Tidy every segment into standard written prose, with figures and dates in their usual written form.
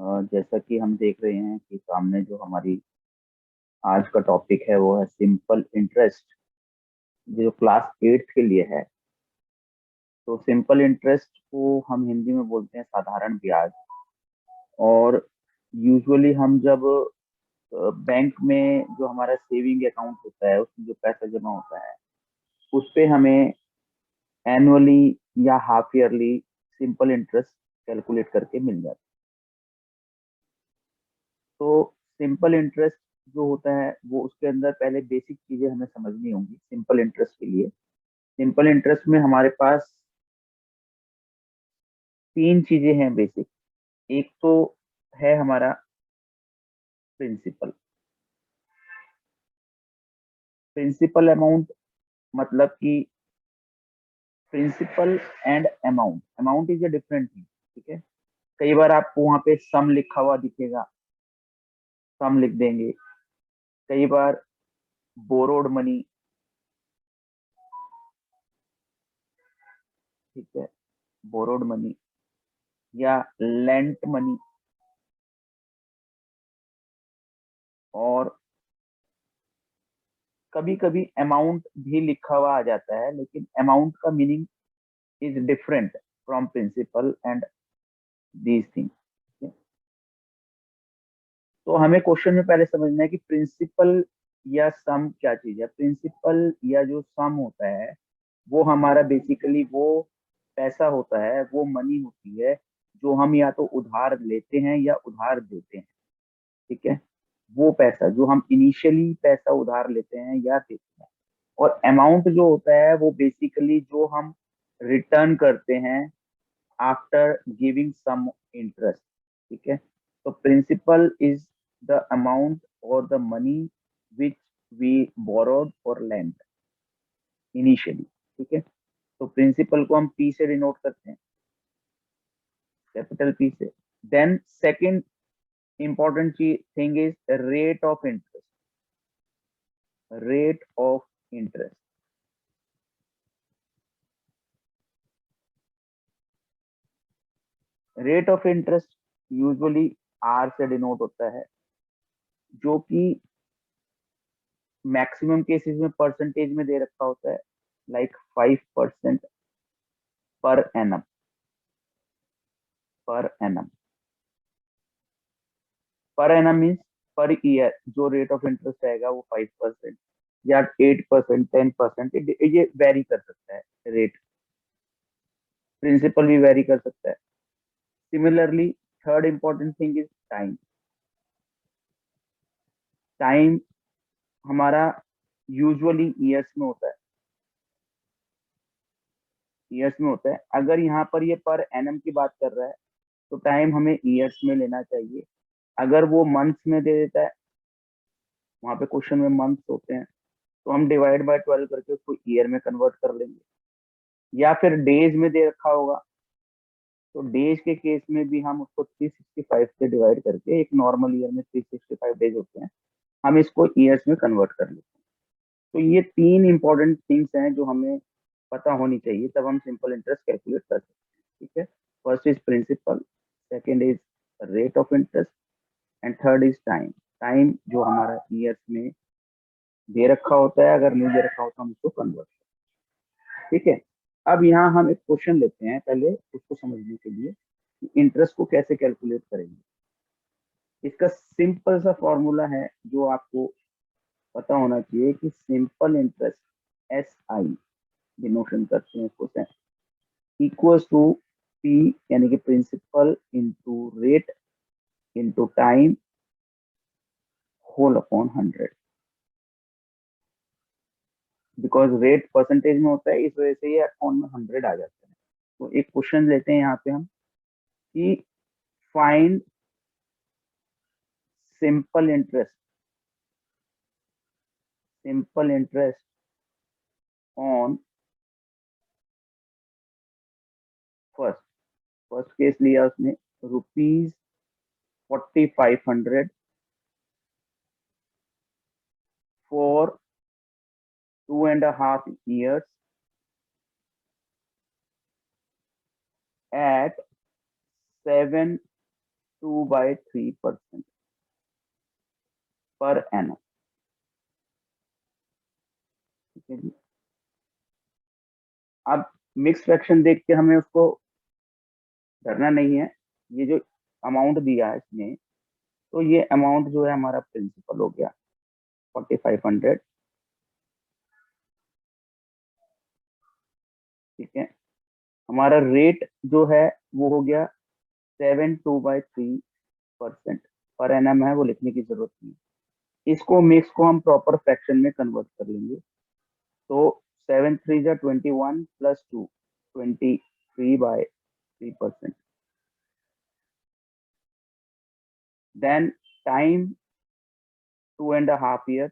जैसा कि हम देख रहे हैं कि सामने जो हमारी आज का टॉपिक है वो है सिंपल इंटरेस्ट, जो क्लास एट्थ के लिए है। तो सिंपल इंटरेस्ट को हम हिंदी में बोलते हैं साधारण ब्याज। और यूजुअली हम जब बैंक में जो हमारा सेविंग अकाउंट होता है उसमें जो पैसा जमा होता है उस पे हमें एनुअली या half yearly simple interest calculate करके मिल जाता है। तो सिंपल इंटरेस्ट जो होता है वो उसके अंदर पहले बेसिक चीजें हमें समझनी होंगी सिंपल इंटरेस्ट के लिए। सिंपल इंटरेस्ट में हमारे पास तीन चीजें हैं बेसिक। एक तो है हमारा प्रिंसिपल। प्रिंसिपल अमाउंट मतलब कि principal and amount, amount is a different thing. ठीक है, कई बार आपको वहां पे सम लिखा हुआ दिखेगा, सम लिख देंगे। कई बार बोरोड मनी, ठीक है, बोरोड मनी या लेंट मनी। और कभी कभी अमाउंट भी लिखा हुआ आ जाता है, लेकिन अमाउंट का meaning is different from principal and these things. तो हमें क्वेश्चन में पहले समझना है कि प्रिंसिपल या सम क्या चीज है। प्रिंसिपल या जो सम होता है वो हमारा बेसिकली वो पैसा होता है, वो मनी होती है जो हम या तो उधार लेते हैं या उधार देते हैं। ठीक है, वो पैसा जो हम इनिशियली पैसा उधार लेते हैं या देते हैं। और अमाउंट जो होता है वो बेसिकली जो हम रिटर्न करते हैं आफ्टर गिविंग सम इंटरेस्ट। ठीक है, तो प्रिंसिपल इज द अमाउंट और the money which we borrowed और लेंड इनिशियली। ठीक है, तो प्रिंसिपल को हम पी से डिनोट करते हैं, कैपिटल पी से। Then second important thing is rate of interest. Rate of interest, rate of interest usually R से डिनोट होता है, जो कि मैक्सिमम केसेस में परसेंटेज में दे रखा होता है, like 5% per annum. Per annum, per annum means per year जो रेट ऑफ इंटरेस्ट आएगा वो 5% या 8%, 10%, ये वेरी कर सकता है रेट। प्रिंसिपल भी वेरी कर सकता है। Similarly third important thing is time. Time हमारा यूजुअली ईयर्स में होता है, ईयर्स में होता है। अगर यहाँ पर ये पर एनम की बात कर रहा है तो टाइम हमें ईयर्स में लेना चाहिए। अगर वो मंथ्स में दे देता है, वहां पे क्वेश्चन में मंथ्स होते हैं, तो हम डिवाइड बाय 12 करके उसको ईयर में कन्वर्ट कर लेंगे। या फिर डेज में दे रखा होगा तो डेज के केस में भी हम उसको 365 से डिवाइड करके, एक नॉर्मल ईयर में 365 डेज होते हैं, हम इसको ईयर्स में कन्वर्ट कर लेते हैं। तो ये तीन इंपॉर्टेंट थिंग्स हैं जो हमें पता होनी चाहिए, तब हम सिंपल इंटरेस्ट कैलकुलेट कर सकते हैं। ठीक है, first is principal, second is rate of interest and third is time. Time जो हमारा ईयर्स में दे रखा होता है, अगर नहीं दे रखा होता हम उसको कन्वर्ट। ठीक है, अब यहाँ हम एक क्वेश्चन लेते हैं पहले उसको समझने के लिए कि इंटरेस्ट को कैसे कैलकुलेट करेंगे। इसका सिंपल सा फॉर्मूला है जो आपको पता होना चाहिए कि सिंपल इंटरेस्ट, एस आई डिनोशन करते हैं इसको, इक्वल्स टू पी यानी कि principal into rate into time whole upon 100। Because rate percentage में होता है, इस वजह से ये अपॉन में 100 आ जाता है। तो एक क्वेश्चन लेते हैं यहाँ पे हम कि find simple interest, simple interest on first, first case लिया उसने ₹4500 for 2.5 years at 7 2/3% per annum. ठीक है जी। अब मिक्स फ्रैक्शन देख के हमें उसको डरना नहीं है। ये जो अमाउंट दिया है इसने, तो ये अमाउंट जो है हमारा प्रिंसिपल हो गया 4500। ठीक है। हमारा रेट जो है वो हो गया 72/3% पर एनम है, वो लिखने की जरूरत नहीं। इसको मिक्स को हम प्रॉपर फ्रैक्शन में कन्वर्ट कर लेंगे। तो 7 3 जा 21 plus 2, 23/3%। Then time 2.5 year,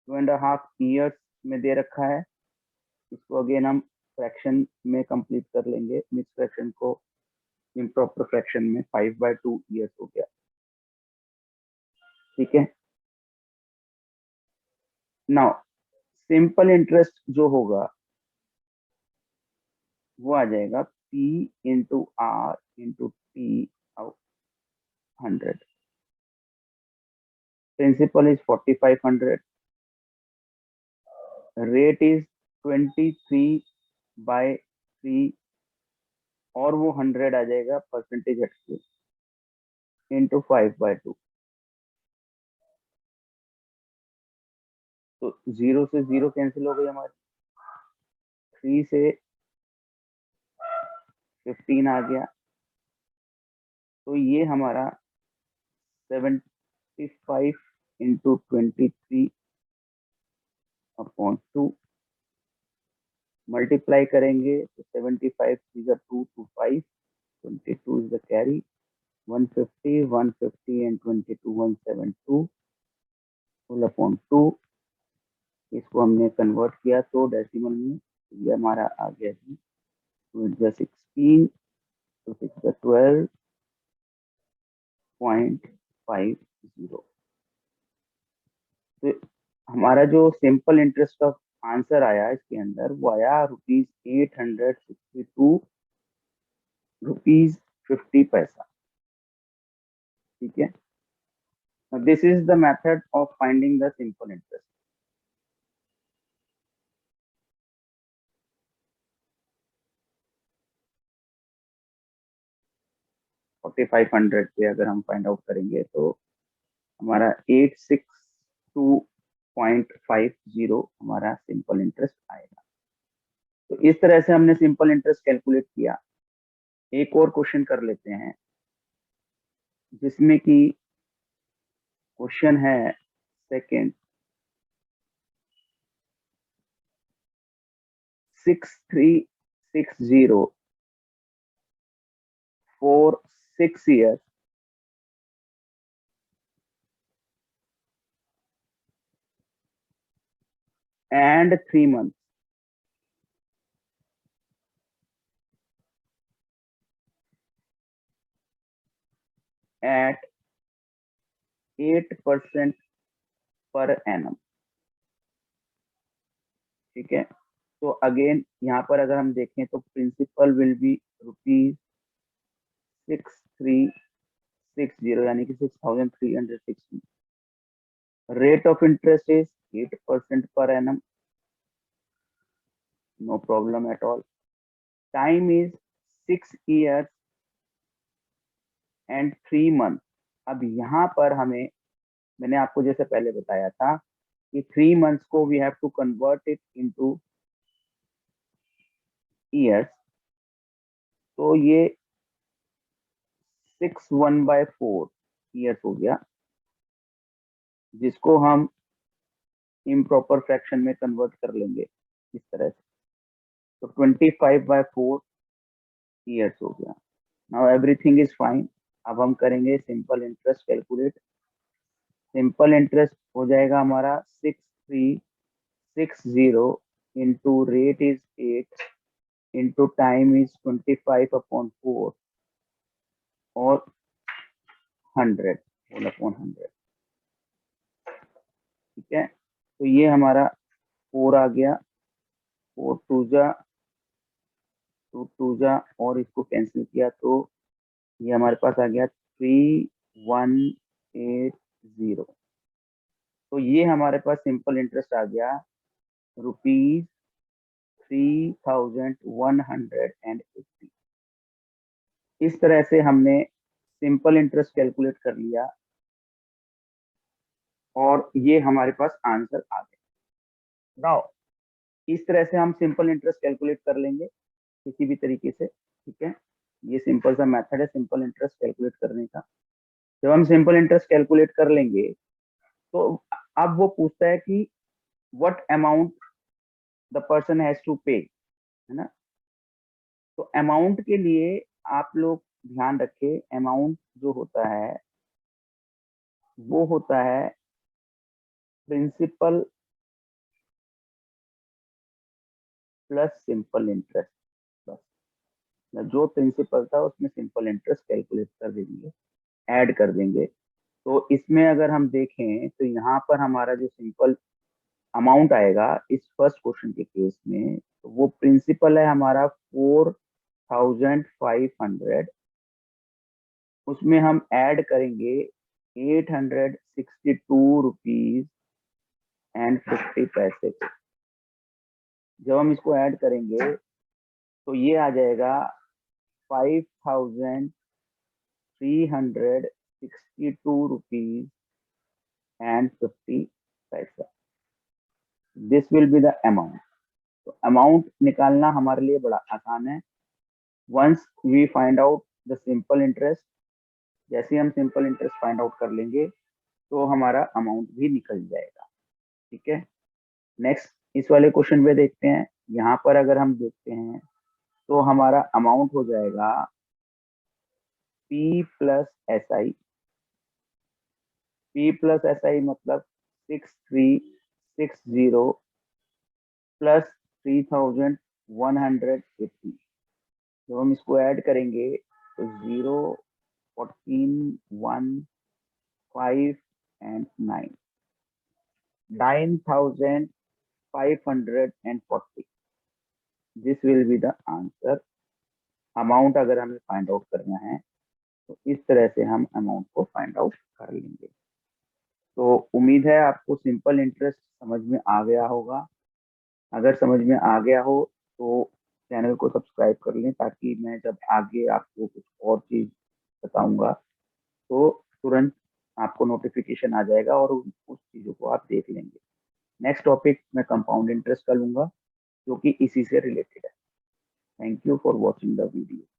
2.5 years में दे रखा है। इसको अगेन हम फ्रैक्शन में कंप्लीट कर लेंगे। मिक्स फ्रैक्शन को इम्प्रॉपर फ्रैक्शन में 5/2 ईयर्स हो गया। ठीक है। नाउ सिंपल इंटरेस्ट जो होगा वो आ जाएगा P/R/T/100। Principal is 4500, rate is 23/3 और वो 100 आ जाएगा परसेंटेज हटके इंटू 5/2। तो 0 से 0 कैंसिल हो गई हमारी, 3 से 15 आ गया। तो ये हमारा 75 इंटू 23/2 मल्टीप्लाई करेंगे तो 75 is 225, 22 is the carry, 150, 150 and 22 172 whole upon 2। इसको हमने कन्वर्ट किया तो डेसिमल में, ये हमारा आ गया जी 2 × 16, तो 6 × 12.50। तो हमारा जो सिंपल इंटरेस्ट ऑफ आंसर आया इसके अंदर, वो आया ₹862.50। ठीक है। This is the method of finding the simple interest. 4500 पे अगर हम फाइंड आउट करेंगे तो हमारा 862.50 हमारा सिंपल इंटरेस्ट आएगा। तो इस तरह से हमने सिंपल इंटरेस्ट कैलकुलेट किया। एक और क्वेश्चन कर लेते हैं, जिसमें कि क्वेश्चन है second, 6360 for 6 years and 3 months at 8% per annum. ठीक है। तो अगेन यहाँ पर अगर हम देखें तो प्रिंसिपल विल बी ₹6360 यानी कि 6360। Rate of interest is 8% per annum, no problem at all. Time is 6 years and 3 months। अब यहाँ पर हमें, मैंने आपको जैसे पहले बताया था कि 3 months को we have to convert it into years. तो ये 6 1/4 ईयर्स हो गया, जिसको हम इम्प्रॉपर फ्रैक्शन में कन्वर्ट कर लेंगे इस तरह से। तो 25/4 ईयर्स हो गया। Now everything is fine. अब हम करेंगे simple interest calculate. Simple interest हो जाएगा हमारा 6360 into rate is 8 into time is 25/4 और 100 होल अपॉन 100। ठीक है। तो ये हमारा 4 आ गया, 4 2 जा और इसको कैंसिल किया तो ये हमारे पास आ गया 3180। तो ये हमारे पास सिंपल इंटरेस्ट आ गया ₹3180। इस तरह से हमने सिंपल इंटरेस्ट कैलकुलेट कर लिया और ये हमारे पास आंसर आ गया। नाउ इस तरह से हम सिंपल इंटरेस्ट कैलकुलेट कर लेंगे किसी भी तरीके से, ठीक है। ये सिंपल सा मेथड है सिंपल इंटरेस्ट कैलकुलेट करने का। जब हम सिंपल इंटरेस्ट कैलकुलेट कर लेंगे तो अब वो पूछता है कि what amount the person has to pay, है ना। तो अमाउंट के लिए आप लोग ध्यान रखें, अमाउंट जो होता है वो होता है प्रिंसिपल प्लस सिंपल इंटरेस्ट। बस जो प्रिंसिपल था उसमें सिंपल इंटरेस्ट कैलकुलेट कर देंगे, ऐड कर देंगे। तो इसमें अगर हम देखें तो यहाँ पर हमारा जो सिंपल अमाउंट आएगा इस फर्स्ट क्वेश्चन के केस में, तो वो प्रिंसिपल है हमारा 4500। उसमें हम ऐड करेंगे 862 रुपीज एंड 50 पैसे। जब हम इसको ऐड करेंगे तो ये आ जाएगा 5362 rupees and 50 paisa. This will be the amount. तो अमाउंट निकालना हमारे लिए बड़ा आसान है। Once we find out the simple interest, जैसे हम सिंपल इंटरेस्ट फाइंड आउट कर लेंगे तो हमारा अमाउंट भी निकल जाएगा, ठीक है। नेक्स्ट इस वाले क्वेश्चन पे देखते हैं। यहाँ पर अगर हम देखते हैं तो हमारा अमाउंट हो जाएगा P plus S I. P plus S I मतलब 6360 प्लस 3180। जब हम इसको ऐड करेंगे तो 0, 14, 1, 5 and 9540। This will be the answer. Amount अगर हमें फाइंड आउट करना है तो इस तरह से हम अमाउंट को फाइंड आउट कर लेंगे। तो उम्मीद है आपको सिंपल इंटरेस्ट समझ में आ गया होगा। अगर समझ में आ गया हो तो चैनल को सब्सक्राइब कर लें, ताकि मैं जब आगे आपको कुछ और चीज बताऊंगा तो तुरंत आपको नोटिफिकेशन आ जाएगा और उस चीजों को आप देख लेंगे। नेक्स्ट टॉपिक मैं कंपाउंड इंटरेस्ट का लूंगा जो कि इसी से रिलेटेड है। Thank you for watching the video.